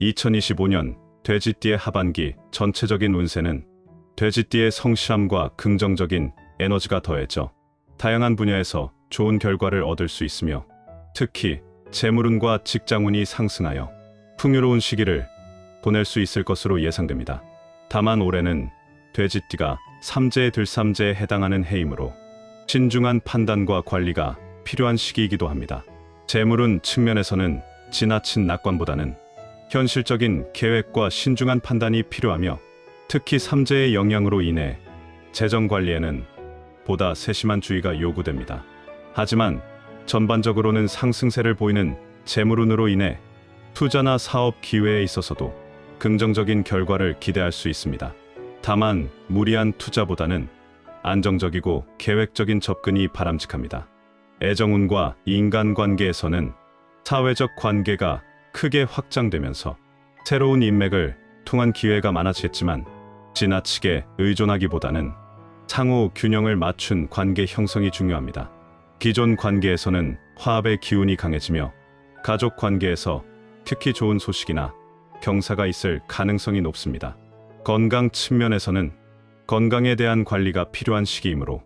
2025년 돼지띠의 하반기 전체적인 운세는 돼지띠의 성실함과 긍정적인 에너지가 더해져 다양한 분야에서 좋은 결과를 얻을 수 있으며, 특히 재물운과 직장운이 상승하여 풍요로운 시기를 보낼 수 있을 것으로 예상됩니다. 다만 올해는 돼지띠가 삼재의 들삼재에 해당하는 해이므로 신중한 판단과 관리가 필요한 시기이기도 합니다. 재물운 측면에서는 지나친 낙관보다는 현실적인 계획과 신중한 판단이 필요하며, 특히 삼재의 영향으로 인해 재정 관리에는 보다 세심한 주의가 요구됩니다. 하지만 전반적으로는 상승세를 보이는 재물운으로 인해 투자나 사업 기회에 있어서도 긍정적인 결과를 기대할 수 있습니다. 다만 무리한 투자보다는 안정적이고 계획적인 접근이 바람직합니다. 애정운과 인간관계에서는 사회적 관계가 크게 확장되면서 새로운 인맥을 통한 기회가 많아지겠지만, 지나치게 의존하기보다는 상호 균형을 맞춘 관계 형성이 중요합니다. 기존 관계에서는 화합의 기운이 강해지며, 가족 관계에서 특히 좋은 소식이나 경사가 있을 가능성이 높습니다. 건강 측면에서는 건강에 대한 관리가 필요한 시기이므로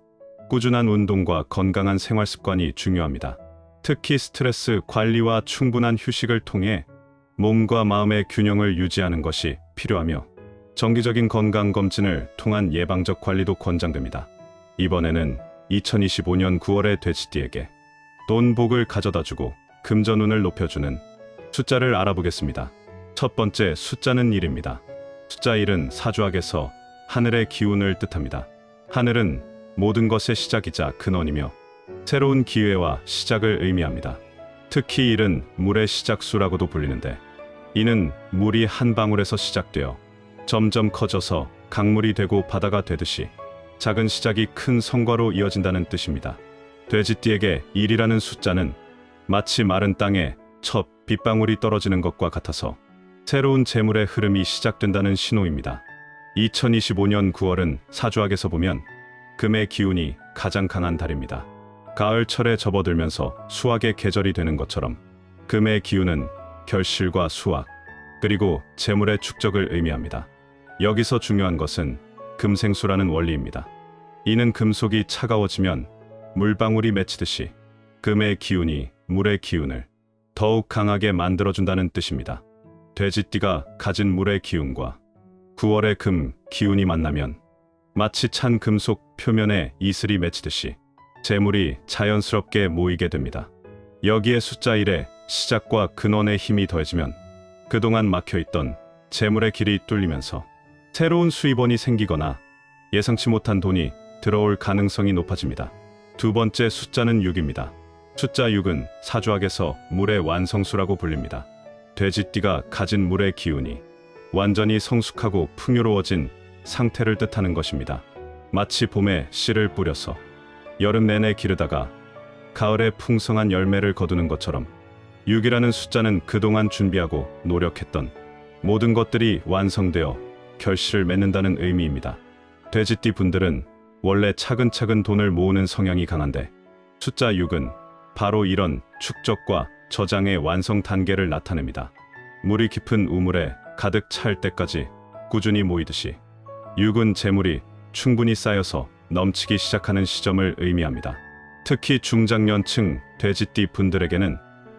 꾸준한 운동과 건강한 생활 습관이 중요합니다. 특히 스트레스 관리와 충분한 휴식을 통해 몸과 마음의 균형을 유지하는 것이 필요하며, 정기적인 건강검진을 통한 예방적 관리도 권장됩니다. 이번에는 2025년 9월의 돼지띠에게 돈 복을 가져다주고 금전운을 높여주는 숫자를 알아보겠습니다. 첫 번째 숫자는 1입니다. 숫자 1은 사주학에서 하늘의 기운을 뜻합니다. 하늘은 모든 것의 시작이자 근원이며 새로운 기회와 시작을 의미합니다. 특히 1은 물의 시작수라고도 불리는데, 이는 물이 한 방울에서 시작되어 점점 커져서 강물이 되고 바다가 되듯이 작은 시작이 큰 성과로 이어진다는 뜻입니다. 돼지띠에게 1이라는 숫자는 마치 마른 땅에 첫 빗방울이 떨어지는 것과 같아서 새로운 재물의 흐름이 시작된다는 신호입니다. 2025년 9월은 사주학에서 보면 금의 기운이 가장 강한 달입니다. 가을철에 접어들면서 수확의 계절이 되는 것처럼 금의 기운은 결실과 수확, 그리고 재물의 축적을 의미합니다. 여기서 중요한 것은 금생수라는 원리입니다. 이는 금속이 차가워지면 물방울이 맺히듯이 금의 기운이 물의 기운을 더욱 강하게 만들어준다는 뜻입니다. 돼지띠가 가진 물의 기운과 9월의 금 기운이 만나면 마치 찬 금속 표면에 이슬이 맺히듯이 재물이 자연스럽게 모이게 됩니다. 여기에 숫자 1의 시작과 근원의 힘이 더해지면 그동안 막혀있던 재물의 길이 뚫리면서 새로운 수입원이 생기거나 예상치 못한 돈이 들어올 가능성이 높아집니다. 두 번째 숫자는 6입니다. 숫자 6은 사주학에서 물의 완성수라고 불립니다. 돼지띠가 가진 물의 기운이 완전히 성숙하고 풍요로워진 상태를 뜻하는 것입니다. 마치 봄에 씨를 뿌려서 여름 내내 기르다가 가을에 풍성한 열매를 거두는 것처럼 6이라는 숫자는 그동안 준비하고 노력했던 모든 것들이 완성되어 결실을 맺는다는 의미입니다. 돼지띠 분들은 원래 차근차근 돈을 모으는 성향이 강한데, 숫자 6은 바로 이런 축적과 저장의 완성 단계를 나타냅니다. 물이 깊은 우물에 가득 찰 때까지 꾸준히 모이듯이 6은 재물이 충분히 쌓여서 넘치기 시작하는 시점을 의미합니다. 특히 중장년층 돼지띠 분들에게는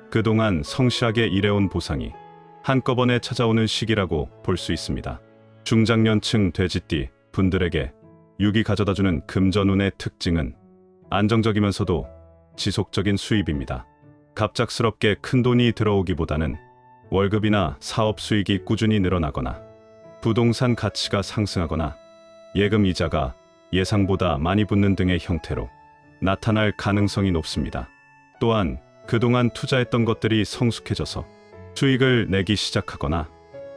그동안 성실하게 일해온 보상이 한꺼번에 찾아오는 시기라고 볼 수 있습니다. 중장년층 돼지띠 분들에게 6이 가져다주는 금전운의 특징은 안정적이면서도 지속적인 수입입니다. 갑작스럽게 큰 돈이 들어오기보다는 월급이나 사업 수익이 꾸준히 늘어나거나 부동산 가치가 상승하거나 예금 이자가 예상보다 많이 붙는 등의 형태로 나타날 가능성이 높습니다. 또한 그동안 투자했던 것들이 성숙해져서 수익을 내기 시작하거나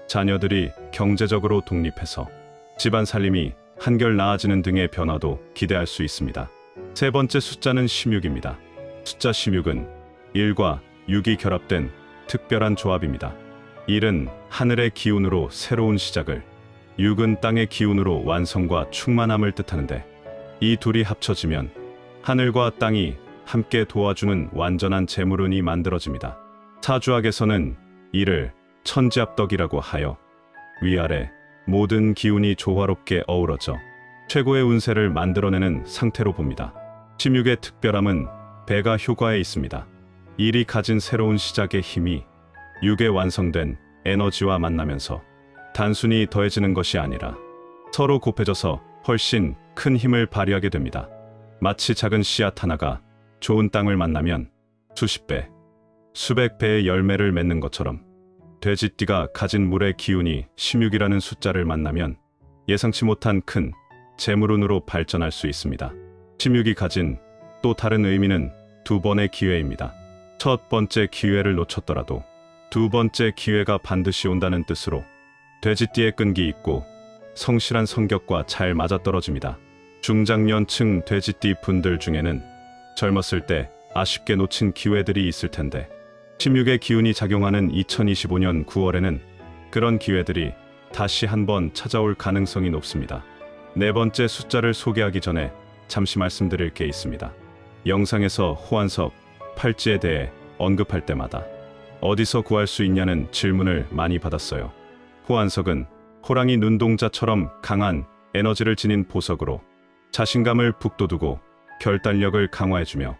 자녀들이 경제적으로 독립해서 집안 살림이 한결 나아지는 등의 변화도 기대할 수 있습니다. 세 번째 숫자는 16입니다. 숫자 16은 1과 6이 결합된 특별한 조합입니다. 1은 하늘의 기운으로 새로운 시작을, 6은 땅의 기운으로 완성과 충만함을 뜻하는데, 이 둘이 합쳐지면 하늘과 땅이 함께 도와주는 완전한 재물운이 만들어집니다. 사주학에서는 이를 천지합덕이라고 하여 위아래 모든 기운이 조화롭게 어우러져 최고의 운세를 만들어내는 상태로 봅니다. 16의 특별함은 배가 효과에 있습니다. 일이 가진 새로운 시작의 힘이 6에 완성된 에너지와 만나면서 단순히 더해지는 것이 아니라 서로 곱해져서 훨씬 큰 힘을 발휘하게 됩니다. 마치 작은 씨앗 하나가 좋은 땅을 만나면 수십 배, 수백 배의 열매를 맺는 것처럼 돼지띠가 가진 물의 기운이 16이라는 숫자를 만나면 예상치 못한 큰 재물운으로 발전할 수 있습니다. 16이 가진 또 다른 의미는 두 번의 기회입니다. 첫 번째 기회를 놓쳤더라도 두 번째 기회가 반드시 온다는 뜻으로 돼지띠의 끈기 있고 성실한 성격과 잘 맞아떨어집니다. 중장년층 돼지띠 분들 중에는 젊었을 때 아쉽게 놓친 기회들이 있을 텐데 16의 기운이 작용하는 2025년 9월에는 그런 기회들이 다시 한번 찾아올 가능성이 높습니다. 네 번째 숫자를 소개하기 전에 잠시 말씀드릴 게 있습니다. 영상에서 호환석, 팔찌에 대해 언급할 때마다 어디서 구할 수 있냐는 질문을 많이 받았어요. 호환석은 호랑이 눈동자처럼 강한 에너지를 지닌 보석으로 자신감을 북돋우고 결단력을 강화해주며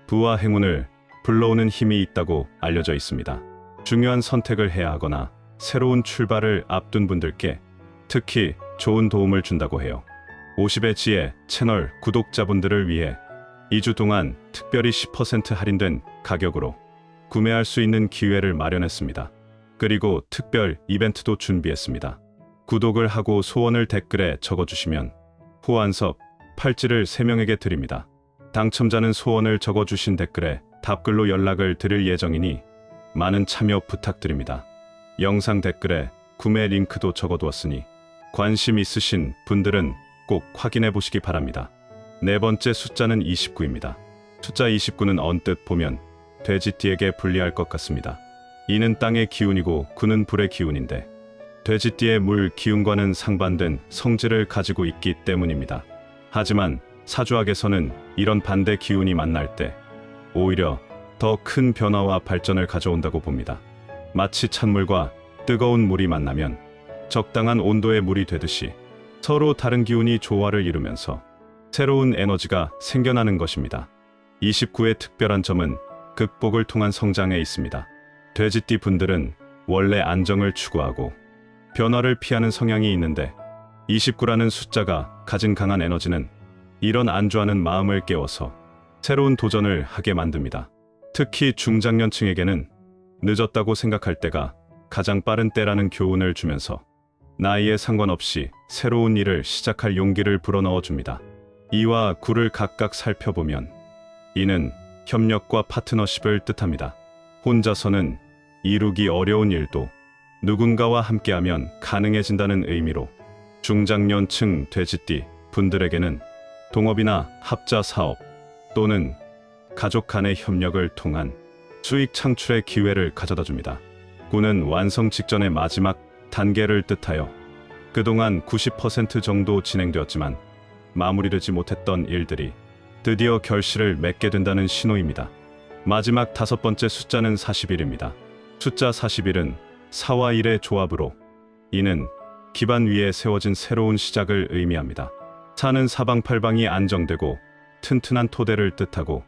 부와 행운을 불러오는 힘이 있다고 알려져 있습니다. 중요한 선택을 해야 하거나 새로운 출발을 앞둔 분들께 특히 좋은 도움을 준다고 해요. 50의 지혜 채널 구독자분들을 위해 2주 동안 특별히 10% 할인된 가격으로 구매할 수 있는 기회를 마련했습니다. 그리고 특별 이벤트도 준비했습니다. 구독을 하고 소원을 댓글에 적어주시면 호환석, 팔찌를 3명에게 드립니다. 당첨자는 소원을 적어주신 댓글에 답글로 연락을 드릴 예정이니 많은 참여 부탁드립니다. 영상 댓글에 구매 링크도 적어두었으니 관심 있으신 분들은 꼭 확인해 보시기 바랍니다. 네 번째 숫자는 29입니다. 숫자 29는 언뜻 보면 돼지띠에게 불리할 것 같습니다. 이는 땅의 기운이고 9는 불의 기운인데 돼지띠의 물 기운과는 상반된 성질을 가지고 있기 때문입니다. 하지만 사주학에서는 이런 반대 기운이 만날 때 오히려 더 큰 변화와 발전을 가져온다고 봅니다. 마치 찬물과 뜨거운 물이 만나면 적당한 온도의 물이 되듯이 서로 다른 기운이 조화를 이루면서 새로운 에너지가 생겨나는 것입니다. 29의 특별한 점은 극복을 통한 성장에 있습니다. 돼지띠 분들은 원래 안정을 추구하고 변화를 피하는 성향이 있는데 29라는 숫자가 가진 강한 에너지는 이런 안주하는 마음을 깨워서 새로운 도전을 하게 만듭니다. 특히 중장년층에게는 늦었다고 생각할 때가 가장 빠른 때라는 교훈을 주면서 나이에 상관없이 새로운 일을 시작할 용기를 불어넣어 줍니다. 2와 9를 각각 살펴보면 이는 협력과 파트너십을 뜻합니다. 혼자서는 이루기 어려운 일도 누군가와 함께하면 가능해진다는 의미로 중장년층 돼지띠 분들에게는 동업이나 합자 사업 또는 가족 간의 협력을 통한 수익 창출의 기회를 가져다 줍니다. 9는 완성 직전의 마지막 단계를 뜻하여 그동안 90% 정도 진행되었지만 마무리되지 못했던 일들이 드디어 결실을 맺게 된다는 신호입니다. 마지막 다섯 번째 숫자는 41입니다. 숫자 41은 4와 1의 조합으로 이는 기반 위에 세워진 새로운 시작을 의미합니다. 4는 사방팔방이 안정되고 튼튼한 토대를 뜻하고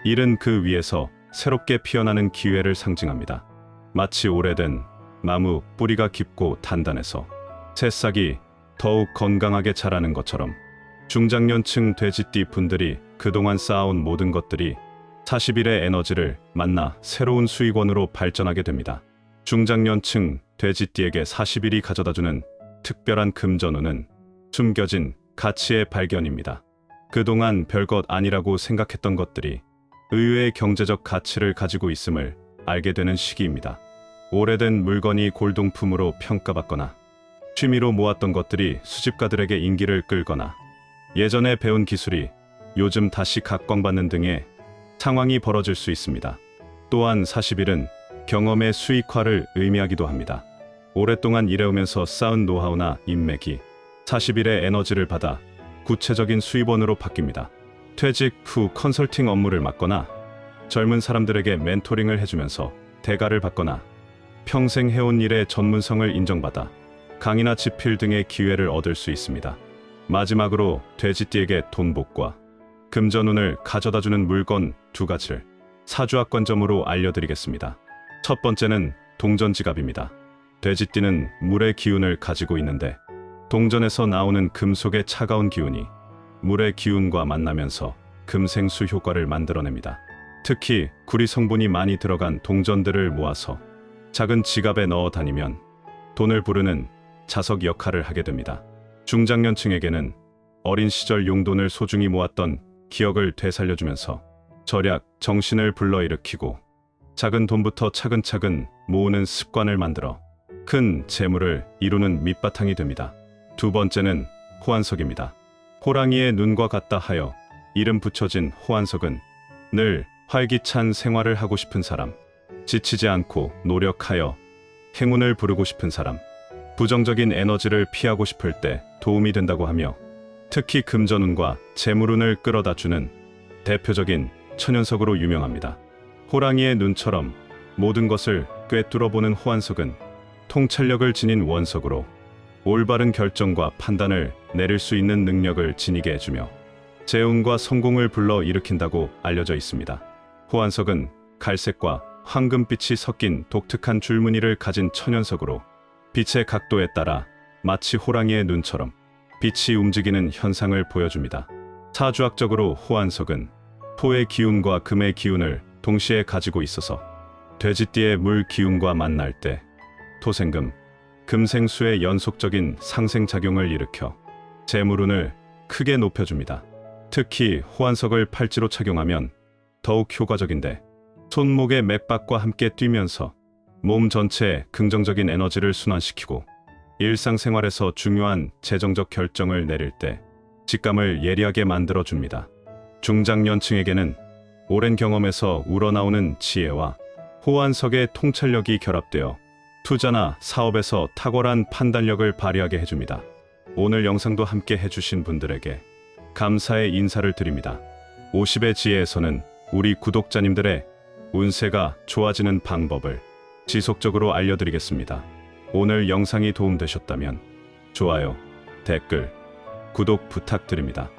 1은 그 위에서 새롭게 피어나는 기회를 상징합니다. 마치 오래된 나무 뿌리가 깊고 단단해서 새싹이 더욱 건강하게 자라는 것처럼 중장년층 돼지띠 분들이 그동안 쌓아온 모든 것들이 41의 에너지를 만나 새로운 수익원으로 발전하게 됩니다. 중장년층 돼지띠에게 41이 가져다주는 특별한 금전운은 숨겨진 가치의 발견입니다. 그동안 별것 아니라고 생각했던 것들이 의외의 경제적 가치를 가지고 있음을 알게 되는 시기입니다. 오래된 물건이 골동품으로 평가받거나 취미로 모았던 것들이 수집가들에게 인기를 끌거나 예전에 배운 기술이 요즘 다시 각광받는 등의 상황이 벌어질 수 있습니다. 또한 41은 경험의 수익화를 의미하기도 합니다. 오랫동안 일해오면서 쌓은 노하우나 인맥이 41의 에너지를 받아 구체적인 수입원으로 바뀝니다. 퇴직 후 컨설팅 업무를 맡거나 젊은 사람들에게 멘토링을 해주면서 대가를 받거나 평생 해온 일의 전문성을 인정받아 강의나 집필 등의 기회를 얻을 수 있습니다. 마지막으로 돼지띠에게 돈복과 금전운을 가져다주는 물건 2가지를 사주학관점으로 알려드리겠습니다. 첫 번째는 동전지갑입니다. 돼지띠는 물의 기운을 가지고 있는데 동전에서 나오는 금속의 차가운 기운이 물의 기운과 만나면서 금생수 효과를 만들어냅니다. 특히 구리 성분이 많이 들어간 동전들을 모아서 작은 지갑에 넣어 다니면 돈을 부르는 자석 역할을 하게 됩니다. 중장년층에게는 어린 시절 용돈을 소중히 모았던 기억을 되살려주면서 절약, 정신을 불러일으키고 작은 돈부터 차근차근 모으는 습관을 만들어 큰 재물을 이루는 밑바탕이 됩니다. 두 번째는 호환석입니다. 호랑이의 눈과 같다 하여 이름 붙여진 호환석은 늘 활기찬 생활을 하고 싶은 사람, 지치지 않고 노력하여 행운을 부르고 싶은 사람, 부정적인 에너지를 피하고 싶을 때 도움이 된다고 하며 특히 금전운과 재물운을 끌어다주는 대표적인 천연석으로 유명합니다. 호랑이의 눈처럼 모든 것을 꿰뚫어보는 호환석은 통찰력을 지닌 원석으로 올바른 결정과 판단을 내릴 수 있는 능력을 지니게 해주며 재운과 성공을 불러 일으킨다고 알려져 있습니다. 호환석은 갈색과 황금빛이 섞인 독특한 줄무늬를 가진 천연석으로 빛의 각도에 따라 마치 호랑이의 눈처럼 빛이 움직이는 현상을 보여줍니다. 사주학적으로 호환석은 토의 기운과 금의 기운을 동시에 가지고 있어서 돼지띠의 물 기운과 만날 때 토생금, 금생수의 연속적인 상생작용을 일으켜 재물운을 크게 높여줍니다. 특히 호환석을 팔찌로 착용하면 더욱 효과적인데 손목의 맥박과 함께 뛰면서 몸 전체에 긍정적인 에너지를 순환시키고 일상생활에서 중요한 재정적 결정을 내릴 때 직감을 예리하게 만들어줍니다. 중장년층에게는 오랜 경험에서 우러나오는 지혜와 호환석의 통찰력이 결합되어 투자나 사업에서 탁월한 판단력을 발휘하게 해줍니다. 오늘 영상도 함께 해주신 분들에게 감사의 인사를 드립니다. 50의 지혜에서는 우리 구독자님들의 운세가 좋아지는 방법을 지속적으로 알려드리겠습니다. 오늘 영상이 도움되셨다면 좋아요, 댓글, 구독 부탁드립니다.